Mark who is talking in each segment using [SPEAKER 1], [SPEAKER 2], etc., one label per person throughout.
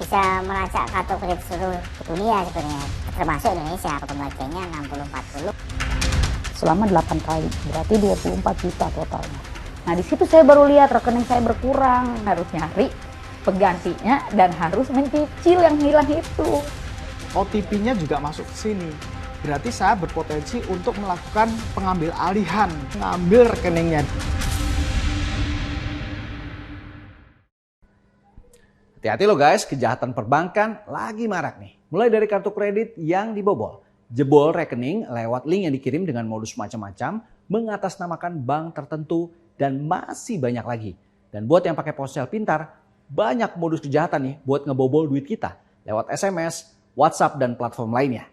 [SPEAKER 1] bisa melacak kartu kredit seluruh dunia sebenarnya, termasuk Indonesia. Pembagiannya 60-40.
[SPEAKER 2] Selama 8 kali, berarti 24 juta totalnya. Nah di situ saya baru lihat rekening saya berkurang, harus nyari penggantinya dan harus mencicil yang hilang itu.
[SPEAKER 3] OTP-nya juga masuk ke sini. Berarti saya berpotensi untuk melakukan pengambil alihan, mengambil rekeningnya.
[SPEAKER 4] Hati-hati loh guys, kejahatan perbankan lagi marak nih. Mulai dari kartu kredit yang dibobol, jebol rekening lewat link yang dikirim dengan modus macam-macam, mengatasnamakan bank tertentu, dan masih banyak lagi. Dan buat yang pakai ponsel pintar, banyak modus kejahatan nih buat ngebobol duit kita lewat SMS, WhatsApp, dan platform lainnya.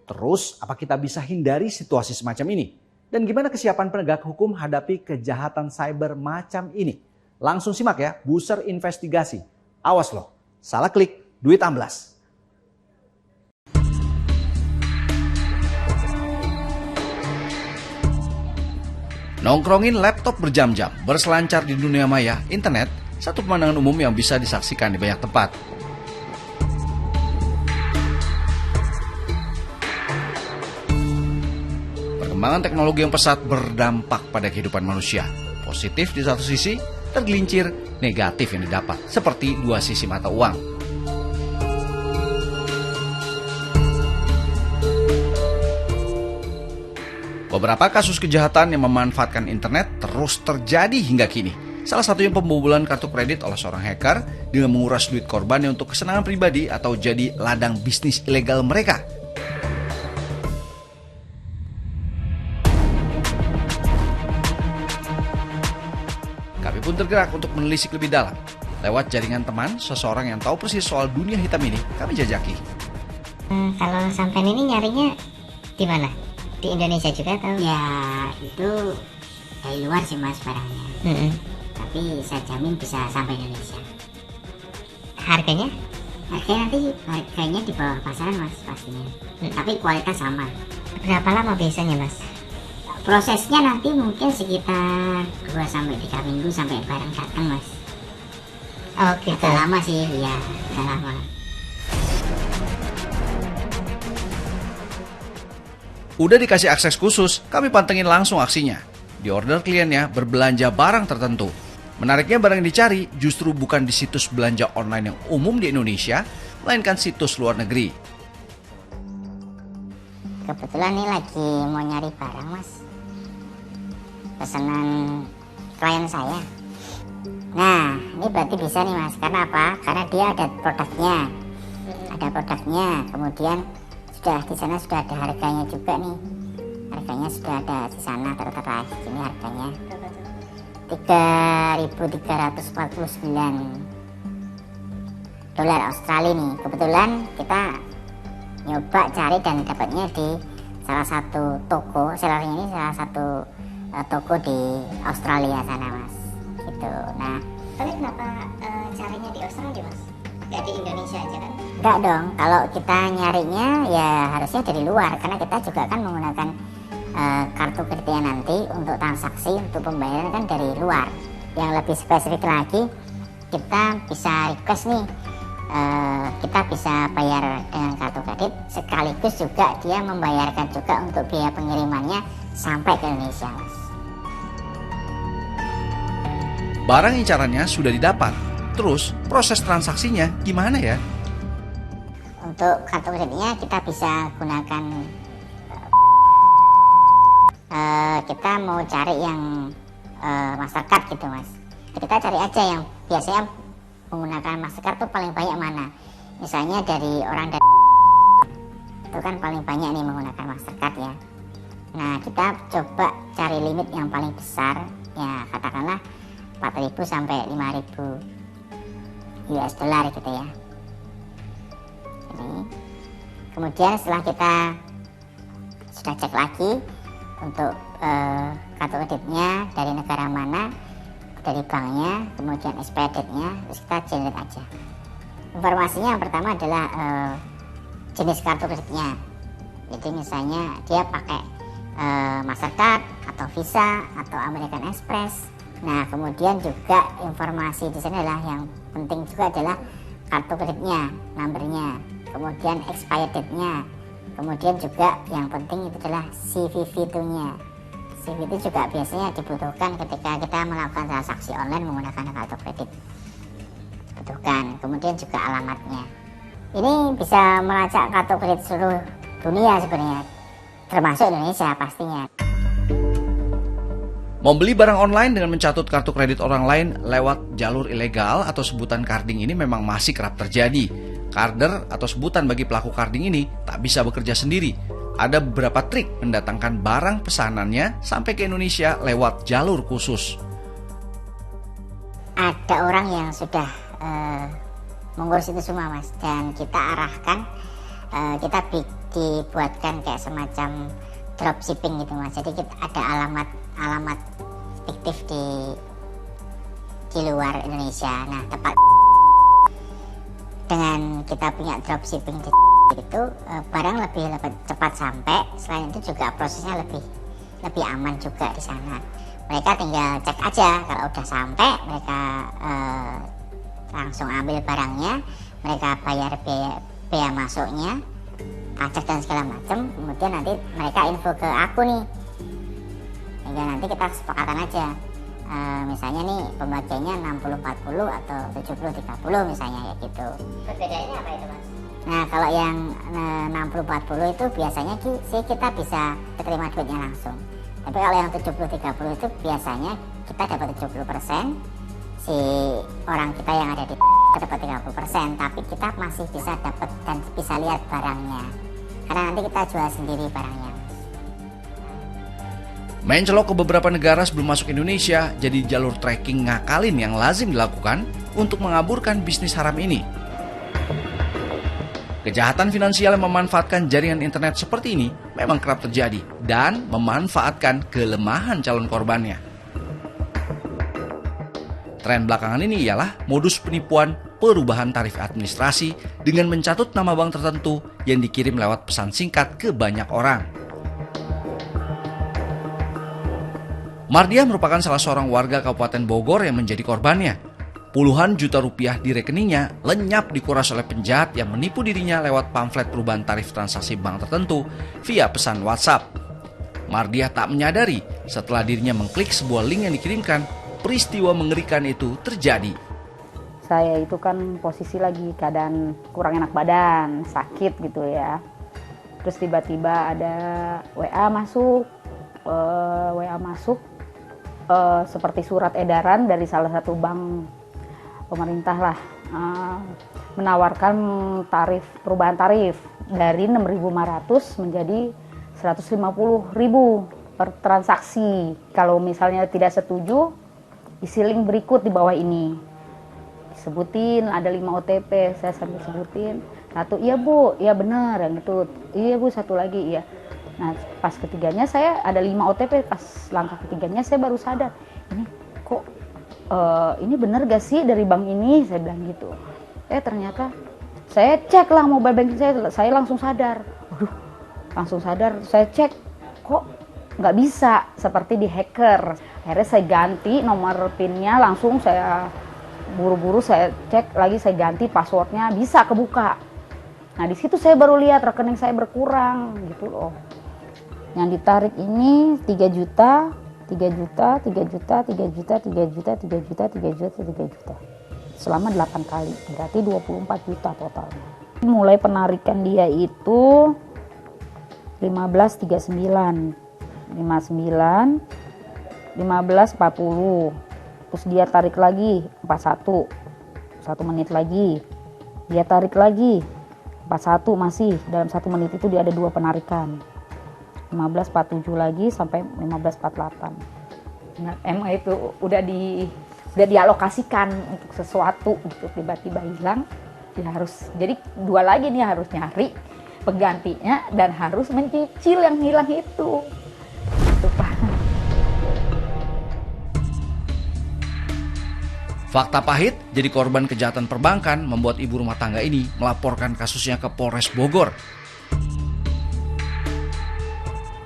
[SPEAKER 4] Terus, apa kita bisa hindari situasi semacam ini? Dan gimana kesiapan penegak hukum hadapi kejahatan cyber macam ini? Langsung simak ya, Buser Investigasi. Awas loh, salah klik, duit amblas. Nongkrongin laptop berjam-jam, berselancar di dunia maya, internet, satu pemandangan umum yang bisa disaksikan di banyak tempat. Perkembangan teknologi yang pesat berdampak pada kehidupan manusia. Positif di satu sisi, tergelincir negatif yang didapat, seperti dua sisi mata uang. Beberapa kasus kejahatan yang memanfaatkan internet terus terjadi hingga kini. Salah satunya pembobolan kartu kredit oleh seorang hacker dengan menguras duit korbannya untuk kesenangan pribadi atau jadi ladang bisnis ilegal mereka. Kami pun tergerak untuk menelisik lebih dalam. Lewat jaringan teman, seseorang yang tahu persis soal dunia hitam ini, kami jajaki.
[SPEAKER 1] Kalau sampean ini nyarinya di mana? Di Indonesia juga atau? Ya itu dari luar sih mas barangnya. Tapi saya jamin bisa sampai Indonesia. Harganya? Harganya di bawah pasaran mas pastinya. Tapi kualitas sama. Berapa lama biasanya mas? Prosesnya nanti mungkin sekitar 2-3 minggu sampai barang datang mas. Oh gitu. Agak lama sih, ya agak lama.
[SPEAKER 4] Udah dikasih akses khusus, kami pantengin langsung aksinya. Di order kliennya berbelanja barang tertentu. Menariknya barang yang dicari justru bukan di situs belanja online yang umum di Indonesia, melainkan situs luar negeri.
[SPEAKER 1] Kebetulan nih lagi mau nyari barang mas, pesanan klien saya. Nah ini berarti bisa nih mas, karena apa? Karena dia ada produknya, kemudian di sana sudah ada harganya juga nih. Harganya sudah ada di sana, tertera di sini harganya 3.349 dolar Australia nih. Kebetulan kita nyoba cari dan dapatnya di salah satu toko, sellernya ini salah satu toko di Australia sana mas. Gitu. Nah, tapi kenapa carinya di Australia mas? Nggak di Indonesia aja kan? Enggak dong, kalau kita nyarinya ya harusnya dari luar, karena kita juga kan menggunakan kartu kreditnya nanti untuk transaksi, untuk pembayaran kan dari luar. Yang lebih spesifik lagi, kita bisa request nih, kita bisa bayar dengan kartu kredit, sekaligus juga dia membayarkan juga untuk biaya pengirimannya sampai ke Indonesia mas.
[SPEAKER 4] Barang incarannya sudah didapat, terus proses transaksinya gimana ya?
[SPEAKER 1] Untuk kartu kreditnya kita bisa gunakan, kita mau cari yang Mastercard gitu mas. Kita cari aja yang biasanya menggunakan Mastercard tuh paling banyak mana. Misalnya dari orang dari itu kan paling banyak nih menggunakan Mastercard ya. Nah kita coba cari limit yang paling besar, ya katakanlah 4.000 sampai 5.000 US dollar gitu ya. Ini. Kemudian setelah kita sudah cek lagi untuk kartu kreditnya dari negara mana, dari banknya, kemudian expiry date-nya, terus kita generate aja. Informasinya yang pertama adalah jenis kartu kreditnya. Jadi misalnya dia pakai Mastercard atau Visa atau American Express. Nah kemudian juga informasi di sini adalah yang penting juga adalah kartu kreditnya, nomornya, kemudian expired date-nya, kemudian juga yang penting itu adalah CVV-nya. CVV itu juga biasanya dibutuhkan ketika kita melakukan transaksi online menggunakan kartu kredit. Dibutuhkan, kemudian juga alamatnya. Ini bisa melacak kartu kredit seluruh dunia sebenarnya, termasuk Indonesia pastinya.
[SPEAKER 4] Membeli barang online dengan mencatut kartu kredit orang lain lewat jalur ilegal atau sebutan carding ini memang masih kerap terjadi. Carder atau sebutan bagi pelaku carding ini tak bisa bekerja sendiri. Ada beberapa trik mendatangkan barang pesanannya sampai ke Indonesia lewat jalur khusus.
[SPEAKER 1] Ada orang yang sudah mengurus itu semua, Mas, dan kita arahkan, kita dibuatkan kayak semacam dropshipping gitu, Mas. Jadi kita ada alamat fiktif di luar Indonesia. Nah, tepat dengan kita punya dropshipping itu barang lebih cepat sampai. Selain itu juga prosesnya lebih aman juga di sana. Mereka tinggal cek aja, kalau udah sampai mereka langsung ambil barangnya, mereka bayar biaya masuknya, pajak dan segala macam. Kemudian nanti mereka info ke aku nih, hingga nanti kita kesepakatan aja. Misalnya nih pembagiannya 60-40 atau 70-30 misalnya, kayak gitu. Perbedaannya apa itu, Mas? Nah, kalau yang 60-40 itu biasanya sih kita bisa terima duitnya langsung. Tapi kalau yang 70-30 itu biasanya kita dapat 70%, si orang kita yang ada di dapat 30%, tapi kita masih bisa dapat dan bisa lihat barangnya. Karena nanti kita jual sendiri barangnya.
[SPEAKER 4] Mencelok ke beberapa negara sebelum masuk Indonesia jadi jalur tracking ngakalin yang lazim dilakukan untuk mengaburkan bisnis haram ini. Kejahatan finansial yang memanfaatkan jaringan internet seperti ini memang kerap terjadi dan memanfaatkan kelemahan calon korbannya. Tren belakangan ini ialah modus penipuan perubahan tarif administrasi dengan mencatut nama bank tertentu yang dikirim lewat pesan singkat ke banyak orang. Mardiah merupakan salah seorang warga Kabupaten Bogor yang menjadi korbannya. Puluhan juta rupiah di rekeningnya lenyap dikuras oleh penjahat yang menipu dirinya lewat pamflet perubahan tarif transaksi bank tertentu via pesan WhatsApp. Mardiah tak menyadari setelah dirinya mengklik sebuah link yang dikirimkan, peristiwa mengerikan itu terjadi.
[SPEAKER 2] Saya itu kan posisi lagi keadaan kurang enak badan, sakit gitu ya. Terus tiba-tiba ada WA masuk, seperti surat edaran dari salah satu bank pemerintah lah, menawarkan perubahan tarif dari 6.500 menjadi 150.000 per transaksi. Kalau misalnya tidak setuju, isi link berikut di bawah ini. Disebutin ada 5 OTP, saya sambil sebutin. Satu, iya Bu, iya benar, yang itu. Iya Bu, satu lagi, iya. Nah, pas ketiganya saya ada 5 OTP, pas langkah ketiganya saya baru sadar, ini kok ini benar gak sih dari bank ini, saya bilang gitu. Ternyata saya cek lah mobile banking saya langsung sadar. Langsung sadar, saya cek kok nggak bisa, seperti di hacker. Akhirnya saya ganti nomor PIN-nya, langsung saya buru-buru saya cek lagi, saya ganti passwordnya, bisa kebuka. Nah, di situ saya baru lihat rekening saya berkurang gitu loh. Yang ditarik ini 3 juta, 3 juta, 3 juta, 3 juta, 3 juta, 3 juta, 3 juta, 3 juta. Selama 8 kali, berarti 24 juta totalnya. Mulai penarikan dia itu 15.39, 59, 15.40. Terus dia tarik lagi 41, 1 menit lagi. Dia tarik lagi 41, masih dalam 1 menit itu dia ada 2 penarikan. 15.47 lagi sampai 15.48. Nah, emang itu udah dialokasikan untuk sesuatu gitu, tiba-tiba hilang. Dia harus, jadi 2 lagi nih, harus nyari penggantinya dan harus mencicil yang hilang itu. Itu Pak.
[SPEAKER 4] Fakta pahit, jadi korban kejahatan perbankan membuat ibu rumah tangga ini melaporkan kasusnya ke Polres Bogor.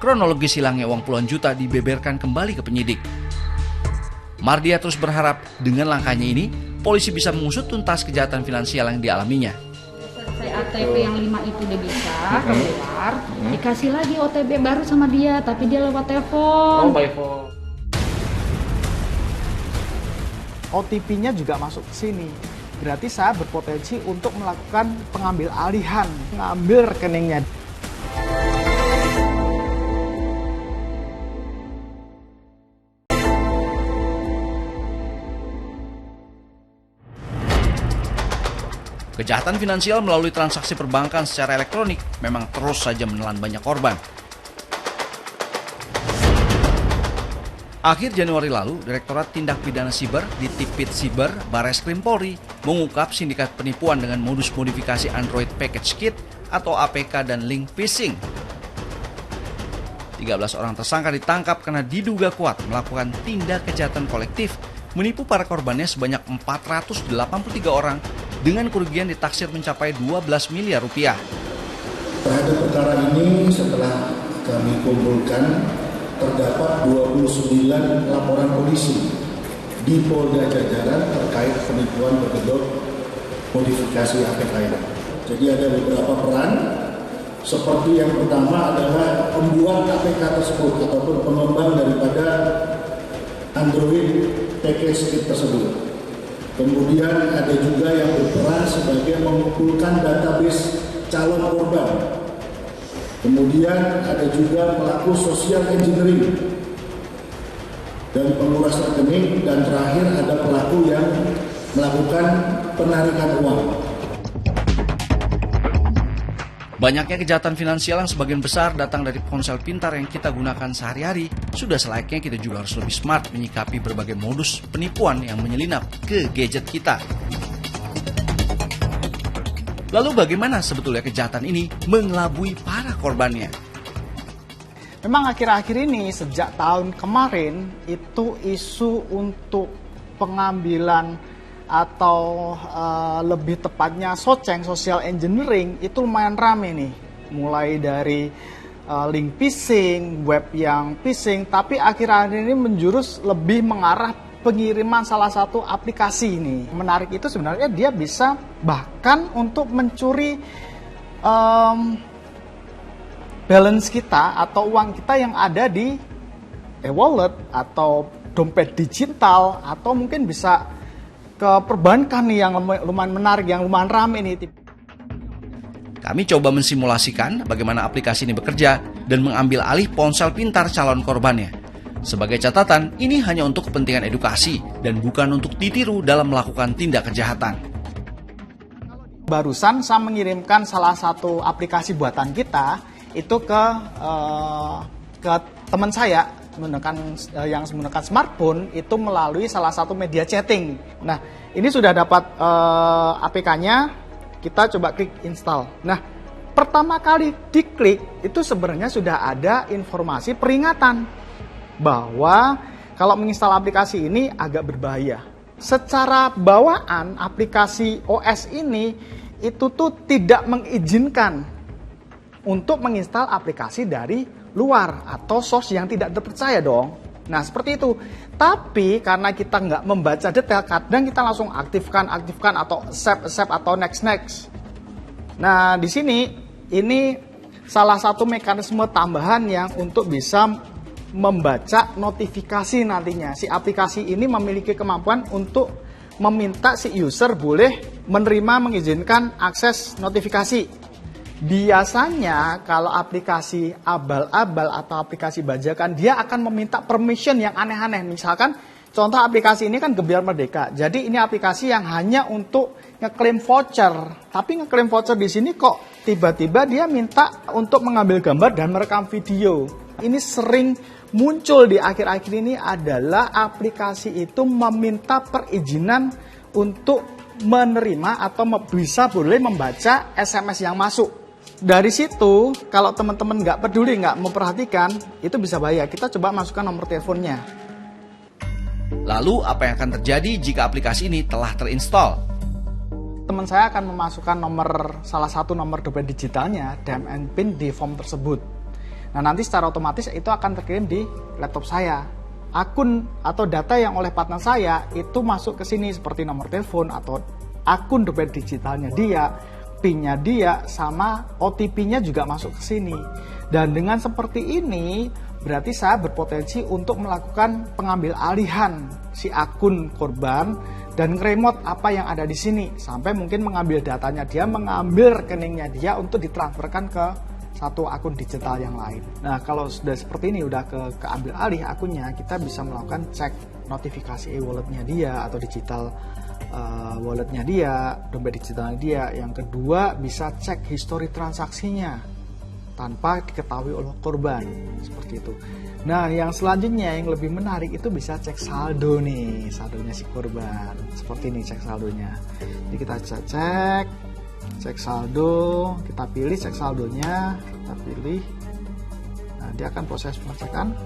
[SPEAKER 4] Kronologis hilangnya uang puluhan juta dibeberkan kembali ke penyidik. Mardia terus berharap dengan langkahnya ini, polisi bisa mengusut tuntas kejahatan finansial yang dialaminya.
[SPEAKER 2] ATP yang 5 itu dia bisa keluar, dikasih lagi OTP baru sama dia, tapi dia lewat telepon.
[SPEAKER 3] OTP-nya juga masuk ke sini. Berarti saya berpotensi untuk melakukan pengambil alihan, mengambil rekeningnya.
[SPEAKER 4] Kejahatan finansial melalui transaksi perbankan secara elektronik memang terus saja menelan banyak korban. Akhir Januari lalu, Direktorat Tindak Pidana Siber di Tipit Siber Barreskrim Polri mengungkap sindikat penipuan dengan modus modifikasi Android Package Kit atau APK dan link phishing. 13 orang tersangka ditangkap karena diduga kuat melakukan tindak kejahatan kolektif menipu para korbannya sebanyak 483 orang dengan kerugian ditaksir mencapai 12 miliar rupiah.
[SPEAKER 5] Terhadap perkara ini setelah kami kumpulkan, terdapat 29 laporan polisi di Polda Jajaran terkait penipuan berkedok modifikasi APK ini. Jadi ada beberapa peran, seperti yang pertama adalah pembuat APK tersebut ataupun pengembang daripada Android Package Kit tersebut. Kemudian ada juga yang berperan sebagai mengumpulkan database calon korban. Kemudian ada juga pelaku social engineering dan penguras rekening, dan terakhir ada pelaku yang melakukan penarikan uang.
[SPEAKER 4] Banyaknya kejahatan finansial yang sebagian besar datang dari ponsel pintar yang kita gunakan sehari-hari, sudah selayaknya kita juga harus lebih smart menyikapi berbagai modus penipuan yang menyelinap ke gadget kita. Lalu bagaimana sebetulnya kejahatan ini mengelabui para korbannya?
[SPEAKER 3] Memang akhir-akhir ini, sejak tahun kemarin, itu isu untuk pengambilan atau lebih tepatnya social engineering itu lumayan rame nih. Mulai dari link phishing, web yang phishing, tapi akhir-akhir ini menjurus lebih mengarah pengiriman salah satu aplikasi ini. Menarik itu sebenarnya dia bisa bahkan untuk mencuri balance kita atau uang kita yang ada di e-wallet atau dompet digital, atau mungkin bisa ke perbankan nih yang lumayan menarik, yang lumayan rame nih.
[SPEAKER 4] Kami coba mensimulasikan bagaimana aplikasi ini bekerja dan mengambil alih ponsel pintar calon korbannya. Sebagai catatan, ini hanya untuk kepentingan edukasi dan bukan untuk ditiru dalam melakukan tindak kejahatan.
[SPEAKER 3] Barusan saya mengirimkan salah satu aplikasi buatan kita itu ke teman saya yang menggunakan smartphone itu melalui salah satu media chatting. Nah, ini sudah dapat APK-nya, kita coba klik install. Nah, pertama kali diklik itu sebenarnya sudah ada informasi peringatan bahwa kalau menginstal aplikasi ini agak berbahaya. Secara bawaan aplikasi OS ini itu tuh tidak mengizinkan untuk menginstal aplikasi dari luar atau source yang tidak terpercaya dong. Nah, seperti itu. Tapi karena kita nggak membaca detail, kadang kita langsung aktifkan atau save atau next. Nah, di sini ini salah satu mekanisme tambahan yang untuk bisa membaca notifikasi nantinya. Si aplikasi ini memiliki kemampuan untuk meminta si user boleh menerima mengizinkan akses notifikasi. Biasanya kalau aplikasi abal-abal atau aplikasi bajakan, dia akan meminta permission yang aneh-aneh. Misalkan contoh aplikasi ini kan Gebiar Merdeka. Jadi ini aplikasi yang hanya untuk ngeklaim voucher. Tapi ngeklaim voucher di sini kok tiba-tiba dia minta untuk mengambil gambar dan merekam video. Ini sering muncul di akhir-akhir ini adalah aplikasi itu meminta perizinan untuk menerima atau bisa boleh membaca SMS yang masuk. Dari situ, kalau teman-teman nggak peduli, nggak memperhatikan, itu bisa bahaya. Kita coba masukkan nomor teleponnya.
[SPEAKER 4] Lalu, apa yang akan terjadi jika aplikasi ini telah terinstall?
[SPEAKER 3] Teman saya akan memasukkan salah satu nomor dompet digitalnya, DM and PIN di form tersebut. Nah, nanti secara otomatis itu akan terkirim di laptop saya. akun atau data yang oleh partner saya itu masuk ke sini seperti nomor telepon atau akun dompet digitalnya dia, PIN-nya dia, sama OTP-nya juga masuk ke sini. Dan dengan seperti ini, berarti saya berpotensi untuk melakukan pengambil alihan si akun korban dan nge-remote apa yang ada di sini. Sampai mungkin mengambil datanya dia, mengambil rekeningnya dia untuk ditransferkan ke satu akun digital yang lain. Nah, kalau sudah seperti ini, udah keambil alih akunnya, kita bisa melakukan cek notifikasi e-walletnya dia atau digital walletnya dia, dompet digitalnya dia. Yang kedua, bisa cek histori transaksinya tanpa diketahui oleh korban, seperti itu. Nah, yang selanjutnya yang lebih menarik itu bisa cek saldo nih, saldonya si korban. Seperti ini cek saldonya. Jadi kita bisa cek saldo, kita pilih cek saldonya, kita pilih. Nah, dia akan proses pengecekan.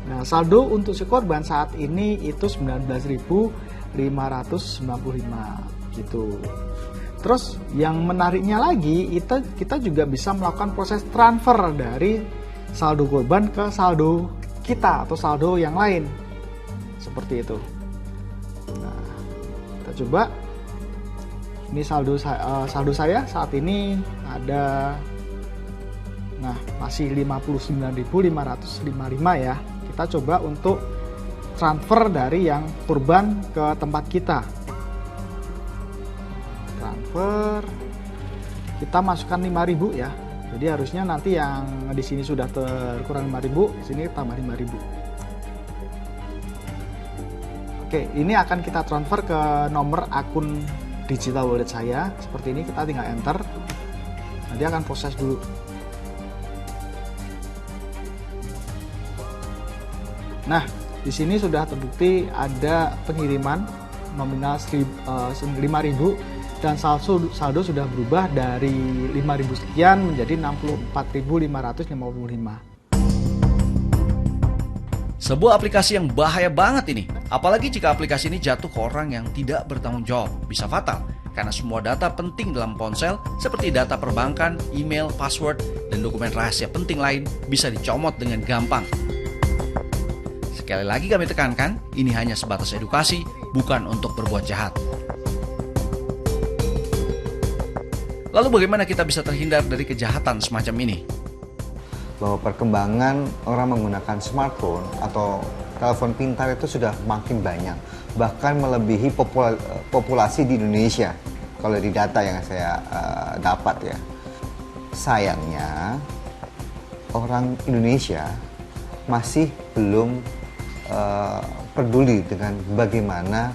[SPEAKER 3] Nah, saldo untuk si korban saat ini itu 19.595 gitu. Terus yang menariknya lagi, kita juga bisa melakukan proses transfer dari saldo korban ke saldo kita atau saldo yang lain. Seperti itu. Nah, kita coba. Ini saldo saya saat ini ada, nah masih 59.555 ya. Kita coba untuk transfer dari yang korban ke tempat kita. Transfer, kita masukkan 5.000 ya. Jadi harusnya nanti yang di sini sudah terkurang 5.000, di sini tambah 5.000. Oke, ini akan kita transfer ke nomor akun digital wallet saya. Seperti ini, kita tinggal enter. Nanti akan proses dulu. Nah, di sini sudah terbukti ada pengiriman nominal 5.000 dan saldo sudah berubah dari 5.000 sekian menjadi 64.555.
[SPEAKER 4] Sebuah aplikasi yang bahaya banget ini. Apalagi jika aplikasi ini jatuh ke orang yang tidak bertanggung jawab. Bisa fatal, karena semua data penting dalam ponsel seperti data perbankan, email, password, dan dokumen rahasia penting lain bisa dicomot dengan gampang. Sekali lagi kami tekankan, ini hanya sebatas edukasi, bukan untuk berbuat jahat. Lalu bagaimana kita bisa terhindar dari kejahatan semacam ini?
[SPEAKER 6] Bahwa perkembangan orang menggunakan smartphone atau telepon pintar itu sudah makin banyak, bahkan melebihi populasi di Indonesia kalau di data yang saya dapat ya. Sayangnya orang Indonesia masih belum peduli dengan bagaimana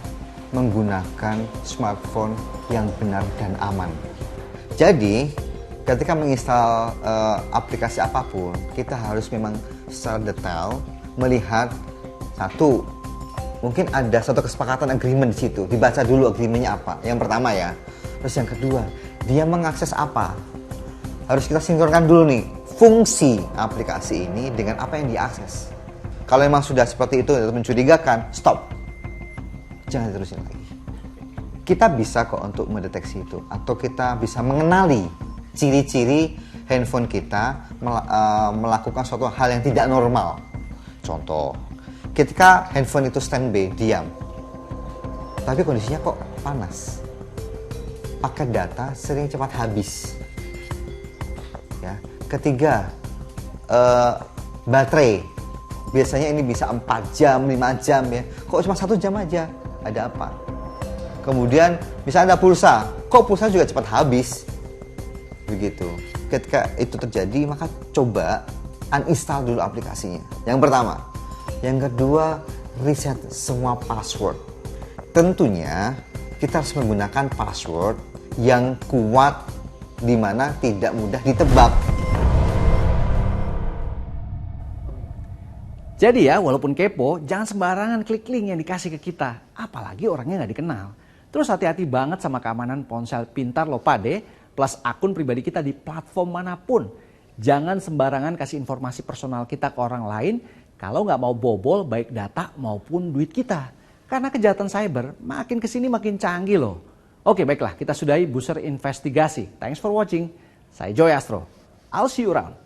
[SPEAKER 6] menggunakan smartphone yang benar dan aman. Jadi ketika menginstal aplikasi apapun, kita harus memang secara detail melihat, satu, mungkin ada suatu kesepakatan agreement di situ, dibaca dulu agreementnya apa. Yang pertama ya. Terus yang kedua, dia mengakses apa. Harus kita sinkronkan dulu nih, fungsi aplikasi ini dengan apa yang diakses. Kalau memang sudah seperti itu atau mencurigakan, stop. Jangan diterusin lagi. Kita bisa kok untuk mendeteksi itu, atau kita bisa mengenali ciri-ciri handphone kita melakukan suatu hal yang tidak normal. Contoh, ketika handphone itu standby, diam, tapi kondisinya kok panas, paket data sering cepat habis. Ya. Ketiga, baterai, biasanya ini bisa 4 jam, 5 jam ya, kok cuma 1 jam aja, ada apa? Kemudian misalnya ada pulsa, kok pulsa juga cepat habis. Begitu. Ketika itu terjadi, maka coba uninstall dulu aplikasinya. Yang pertama. Yang kedua, reset semua password. Tentunya kita harus menggunakan password yang kuat, di mana tidak mudah ditebak.
[SPEAKER 4] Jadi ya, walaupun kepo, jangan sembarangan klik link yang dikasih ke kita. Apalagi orangnya nggak dikenal. Terus hati-hati banget sama keamanan ponsel pintar Lopade plus akun pribadi kita di platform manapun. Jangan sembarangan kasih informasi personal kita ke orang lain kalau nggak mau bobol baik data maupun duit kita. Karena kejahatan cyber makin kesini makin canggih loh. Oke baiklah, kita sudahi Buser Investigasi. Thanks for watching. Saya Joy Astro. I'll see you around.